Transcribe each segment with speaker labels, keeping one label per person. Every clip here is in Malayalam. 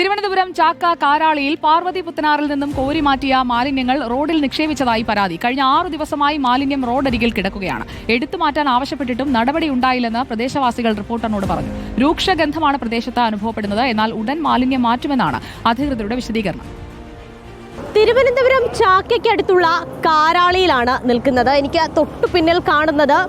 Speaker 1: തിരുവനന്തപുരം ചാക്ക കാരാളിയിൽ പാർവതി പുത്തനാറിൽ നിന്നും കോരി മാറ്റിയ മാലിന്യങ്ങൾ റോഡിൽ നിക്ഷേപിച്ചതായി പരാതി. കഴിഞ്ഞ 6 ദിവസമായി മാലിന്യം റോഡരികിൽ കിടക്കുകയാണ്. എടുത്തു മാറ്റാൻ ആവശ്യപ്പെട്ടിട്ടും നടപടി ഉണ്ടായില്ലെന്ന് പ്രദേശവാസികൾ റിപ്പോർട്ടറിനോട് പറഞ്ഞു. രൂക്ഷഗന്ധമാണ് പ്രദേശത്ത് അനുഭവപ്പെടുന്നത്. എന്നാൽ ഉടൻ മാലിന്യം മാറ്റുമെന്നാണ് അധികൃതരുടെ വിശദീകരണം.
Speaker 2: തിരുവനന്തപുരം ചാക്കയ്ക്കടുത്തുള്ള കാരാളിയിലാണ് നിൽക്കുന്നത്. എനിക്ക് തൊട്ടു പിന്നിൽ കാണുന്നത്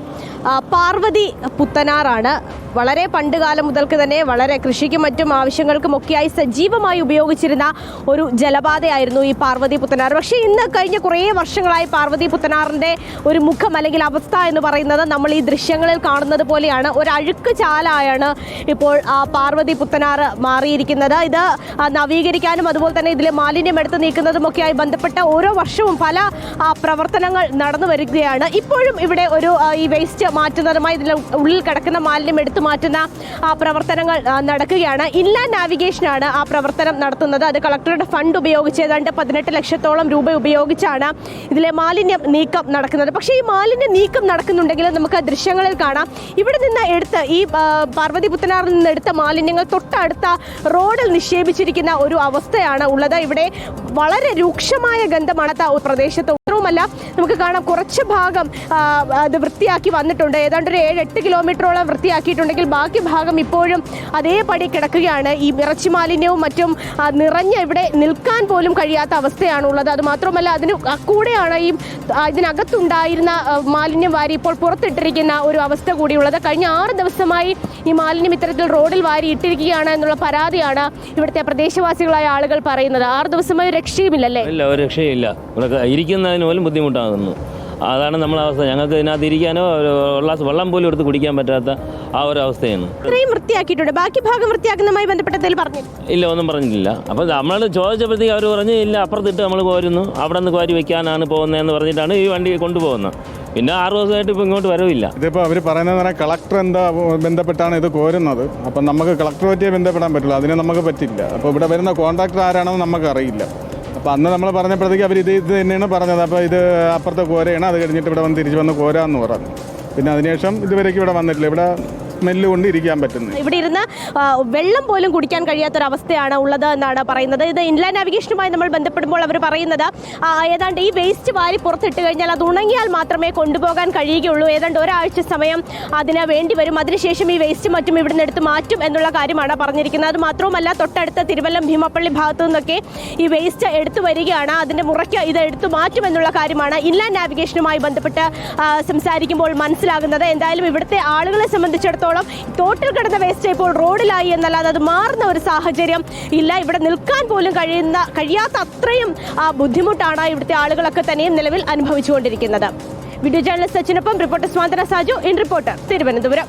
Speaker 2: പാർവതി പുത്തനാറാണ്. വളരെ പണ്ടുകാലം മുതൽക്ക് തന്നെ വളരെ കൃഷിക്കും മറ്റും ആവശ്യങ്ങൾക്കുമൊക്കെയായി സജീവമായി ഉപയോഗിച്ചിരുന്ന ഒരു ജലപാതയായിരുന്നു ഈ പാർവതി പുത്തനാർ. പക്ഷേ ഇന്ന് കഴിഞ്ഞ കുറേ വർഷങ്ങളായി പാർവതി പുത്തനാറിൻ്റെ ഒരു മുഖം അല്ലെങ്കിൽ അവസ്ഥ എന്ന് പറയുന്നത് നമ്മൾ ഈ ദൃശ്യങ്ങളിൽ കാണുന്നത് പോലെയാണ്. ഒരു അഴുക്ക് ചാലായാണ് ഇപ്പോൾ പാർവതി പുത്തനാർ മാറിയിരിക്കുന്നത്. ഇത് നവീകരിക്കാനും അതുപോലെ തന്നെ ഇതിലെ മാലിന്യം എടുത്ത് നീക്കുന്നതുമൊക്കെയായി ബന്ധപ്പെട്ട ഓരോ വർഷവും പല പ്രവർത്തനങ്ങൾ നടന്നു വരികയാണ്. ഇപ്പോഴും ഇവിടെ ഒരു ഈ വേസ്റ്റ് മാറ്റുന്നതുമായി ഇതിൽ ഉള്ളിൽ കിടക്കുന്ന മാലിന്യം എടുത്തു മാറ്റുന്ന പ്രവർത്തനങ്ങൾ നടക്കുകയാണ്. ഇൻലാൻഡ് നാവിഗേഷനാണ് ആ പ്രവർത്തനം നടത്തുന്നത്. അത് കളക്ടറുടെ ഫണ്ട് ഉപയോഗിച്ച് ഏതാണ്ട് 18 ലക്ഷത്തോളം രൂപ ഉപയോഗിച്ചാണ് ഇതിലെ മാലിന്യം നീക്കം നടക്കുന്നത്. പക്ഷേ ഈ മാലിന്യ നീക്കം നടക്കുന്നുണ്ടെങ്കിൽ നമുക്ക് ദൃശ്യങ്ങളിൽ കാണാം, ഇവിടെ നിന്ന് എടുത്ത് ഈ പാർവതി പുത്തനാറിൽ നിന്ന് എടുത്ത മാലിന്യങ്ങൾ തൊട്ടടുത്ത റോഡിൽ നിക്ഷേപിച്ചിരിക്കുന്ന ഒരു അവസ്ഥയാണ് ഉള്ളത്. ഇവിടെ വളരെ രൂക്ഷമായ ഗന്ധമാണ് പ്രദേശത്ത്. മാത്രവുമല്ല നമുക്ക് കാണാം കുറച്ച് ഭാഗം അത് വൃത്തിയാക്കി വന്നിട്ടുണ്ട്. ഏതാണ്ട് ഒരു 7-8 കിലോമീറ്ററോളം വൃത്തിയാക്കിയിട്ടുണ്ടെങ്കിൽ ബാക്കി ഭാഗം ഇപ്പോഴും അതേപടി കിടക്കുകയാണ്. ഈ ഇറച്ചി മാലിന്യവും മറ്റും നിറഞ്ഞ് ഇവിടെ നിൽക്കാൻ പോലും കഴിയാത്ത അവസ്ഥയാണുള്ളത്. അത് മാത്രമല്ല അതിന് കൂടെയാണ് ഈ ഇതിനകത്തുണ്ടായിരുന്ന മാലിന്യം വാരി ഇപ്പോൾ പുറത്തിട്ടിരിക്കുന്ന ഒരു അവസ്ഥ കൂടിയുള്ളത്. കഴിഞ്ഞ 6 ദിവസമായി ഈ മാലിന്യം ഇത്തരത്തിൽ റോഡിൽ വാരി ഇട്ടിരിക്കുകയാണ് എന്നുള്ള പരാതിയാണ് ഇവിടുത്തെ പ്രദേശവാസികളായ ആളുകൾ പറയുന്നത്. 6 ദിവസമായി രക്ഷയുമില്ലല്ലേ?
Speaker 3: ഇല്ല, ഒരു രക്ഷയില്ല. ഇരിക്കുന്നതിന് പോലും ബുദ്ധിമുട്ടാകുന്നു. അതാണ് നമ്മളെ അവസ്ഥ. ഞങ്ങൾക്ക് ഇതിനകത്ത് ഇരിക്കാനോ വെള്ളം പോലും എടുത്ത് കുടിക്കാൻ പറ്റാത്ത ആ ഒരു അവസ്ഥയാണ്.
Speaker 2: ഇത്രയും വൃത്തിയാക്കിയിട്ടുണ്ട്. ബാക്കി ഭാഗം വൃത്തിയാക്കുന്നതുമായി ബന്ധപ്പെട്ടതിൽ പറഞ്ഞു
Speaker 3: ഇല്ല, ഒന്നും പറഞ്ഞിട്ടില്ല. അപ്പോൾ നമ്മൾ ചോദിച്ചപ്പോഴത്തേക്ക് അവർ പറഞ്ഞ് ഇല്ല, അപ്പുറത്തിട്ട് നമ്മൾ കോരുന്നു, അവിടെ നിന്ന് കോരി വെക്കാനാണ് പോകുന്നതെന്ന് പറഞ്ഞിട്ടാണ് ഈ വണ്ടി കൊണ്ടുപോകുന്നത്. പിന്നെ 6 ദിവസമായിട്ട് ഇപ്പോൾ ഇങ്ങോട്ട് വരവില്ല.
Speaker 4: ഇതിപ്പോൾ അവർ പറയുന്നത് പറഞ്ഞാൽ കളക്ടർ ബന്ധപ്പെട്ടാണ് ഇത് കോരുന്നത്. അപ്പം നമുക്ക് കളക്ടറുമായിട്ടേ ബന്ധപ്പെടാൻ പറ്റില്ല, അതിന് നമുക്ക് പറ്റില്ല. അപ്പോൾ ഇവിടെ വരുന്ന കോൺട്രാക്ടർ ആരാണെന്ന് നമുക്കറിയില്ല. അപ്പോൾ അന്ന് നമ്മൾ പറഞ്ഞപ്പോഴത്തേക്ക് അവർ ഇത് തന്നെയാണ് പറഞ്ഞത്. അപ്പോൾ ഇത് അപ്പുറത്തെ കോരയാണ്, അത് കഴിഞ്ഞിട്ട് ഇവിടെ തിരിച്ച് വന്ന് കോരാമെന്ന് പറഞ്ഞു. പിന്നെ അതിനുശേഷം ഇതുവരേക്കും ഇവിടെ വന്നിട്ടില്ല. ഇവിടെ സ്മെല്ല് കൊണ്ട് ഇരിക്കാൻ പറ്റുന്നത്.
Speaker 2: ഇവിടെ ഇരുന്ന് വെള്ളം പോലും കുടിക്കാൻ കഴിയാത്തൊരവസ്ഥയാണ് ഉള്ളത് എന്നാണ് പറയുന്നത്. ഇത് ഇൻലാൻഡ് നാവിഗേഷനുമായി നമ്മൾ ബന്ധപ്പെടുമ്പോൾ അവർ പറയുന്നത് ഏതാണ്ട് ഈ വേസ്റ്റ് വാരി പുറത്തിട്ട് കഴിഞ്ഞാൽ അത് ഉണങ്ങിയാൽ മാത്രമേ കൊണ്ടുപോകാൻ കഴിയുകയുള്ളൂ. ഏതാണ്ട് ഒരാഴ്ച സമയം അതിന് വേണ്ടി വരും. അതിനുശേഷം ഈ വേസ്റ്റ് മറ്റും ഇവിടുന്ന് എടുത്ത് മാറ്റും എന്നുള്ള കാര്യമാണ് പറഞ്ഞിരിക്കുന്നത്. അത് മാത്രവുമല്ല തൊട്ടടുത്ത തിരുവല്ലം ഭീമപ്പള്ളി ഭാഗത്തു നിന്നൊക്കെ ഈ വേസ്റ്റ് എടുത്തു വരികയാണ്. അതിൻ്റെ മുറയ്ക്ക് ഇത് എടുത്തു മാറ്റും എന്നുള്ള കാര്യമാണ് ഇൻലാൻഡ് നാവിഗേഷനുമായി ബന്ധപ്പെട്ട് സംസാരിക്കുമ്പോൾ മനസ്സിലാകുന്നത്. എന്തായാലും ഇവിടുത്തെ ആളുകളെ സംബന്ധിച്ചിടത്തോളം തോട്ടിൽ കിടന്ന വേസ്റ്റ് ഇപ്പോൾ റോഡിലായി എന്നല്ലാതെ അത് മാറുന്ന ഒരു സാഹചര്യം ഇല്ല. ഇവിടെ നിൽക്കാൻ പോലും കഴിയാത്ത അത്രയും ബുദ്ധിമുട്ടാണ് ഇവിടുത്തെ ആളുകളൊക്കെ തന്നെയും നിലവിൽ അനുഭവിച്ചുകൊണ്ടിരിക്കുന്നത്. വീഡിയോ ജേർണലിസ്റ്റ് സച്ചിനൊപ്പം റിപ്പോർട്ടർ സ്വാതന്ത്ര്യ സാജു, ഇൻ റിപ്പോർട്ടർ, തിരുവനന്തപുരം.